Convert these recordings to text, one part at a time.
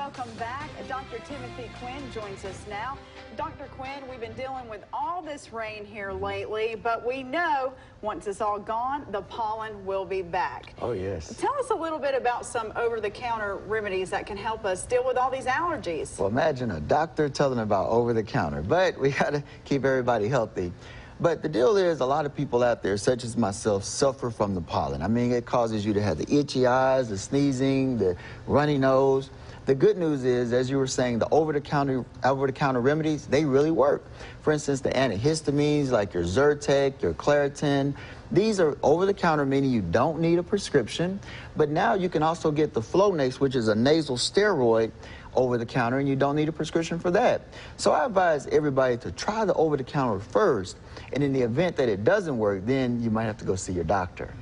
welcome back. Dr. Timothy Quinn joins us now. Dr. Quinn, we've been dealing with all this rain here lately, but we know once it's all gone, the pollen will be back. Oh, yes. Tell us a little bit about some over-the-counter remedies that can help us deal with all these allergies. Well, imagine a doctor telling about over-the-counter, but we got to keep everybody healthy. But the deal is, a lot of people out there, such as myself, suffer from the pollen. I mean, it causes you to have the itchy eyes, the sneezing, the runny nose. The good news is, as you were saying, the over-the-counter remedies, they really work. For instance, the antihistamines like your Zyrtec, your Claritin, these are over-the-counter, meaning you don't need a prescription. But now you can also get the Flonase, which is a nasal steroid, over-the-counter, and you don't need a prescription for that. So I advise everybody to try the over-the-counter first, and in the event that it doesn't work, then you might have to go see your doctor.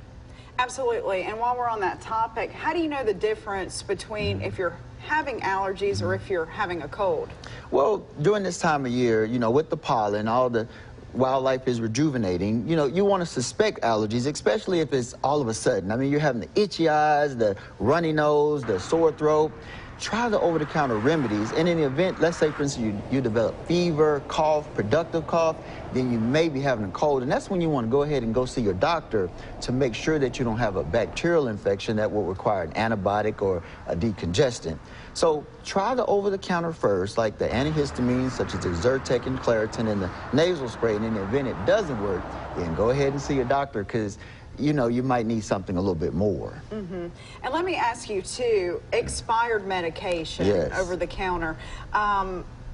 Absolutely. And while we're on that topic, how do you know the difference between if you're having allergies or if you're having a cold? Well, during this time of year, you know, with the pollen, all the wildlife is rejuvenating, you know, you want to suspect allergies, especially if it's all of a sudden. I mean, you're having the itchy eyes, the runny nose, the sore throat. Try the over-the-counter remedies, and in the event, let's say, for instance, you develop fever, cough, productive cough, then you may be having a cold, and that's when you want to go ahead and go see your doctor to make sure that you don't have a bacterial infection that will require an antibiotic or a decongestant. So try the over-the-counter first, like the antihistamines, such as the Zyrtec and Claritin, and the nasal spray, and in the event it doesn't work, then go ahead and see your doctor, because you know, you might need something a little bit more. And let me ask you, too, expired medication over the counter,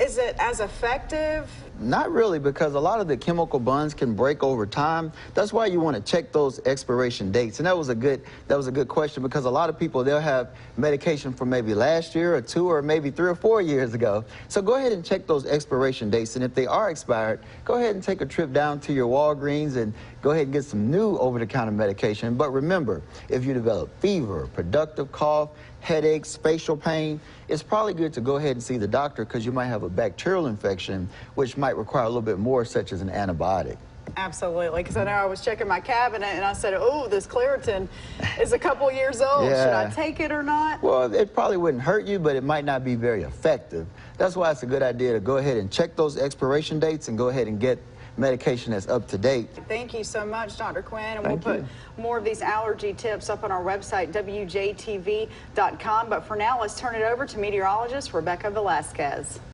is it as effective? Not really, because a lot of the chemical bonds can break over time. That's why you want to check those expiration dates. And that was a good question, because a lot of people, they'll have medication from maybe last year or 2 or maybe 3 or 4 years ago. So go ahead and check those expiration dates, and if they are expired, go ahead and take a trip down to your Walgreens and go ahead and get some new over-the-counter medication. But remember, if you develop fever, productive cough, headaches, facial pain, it's probably good to go ahead and see the doctor, because you might have a bacterial infection, which might require a little bit more, such as an antibiotic. Absolutely, because I know I was checking my cabinet and I said, oh, this Claritin is a couple years old. Should I take it or not? Well, it probably wouldn't hurt you, but it might not be very effective. That's why it's a good idea to go ahead and check those expiration dates and go ahead and get medication that's up to date. Thank you so much, Dr. Quinn. And we'll put more of these allergy tips up on our website, WJTV.com. But for now, let's turn it over to meteorologist Rebecca Velasquez.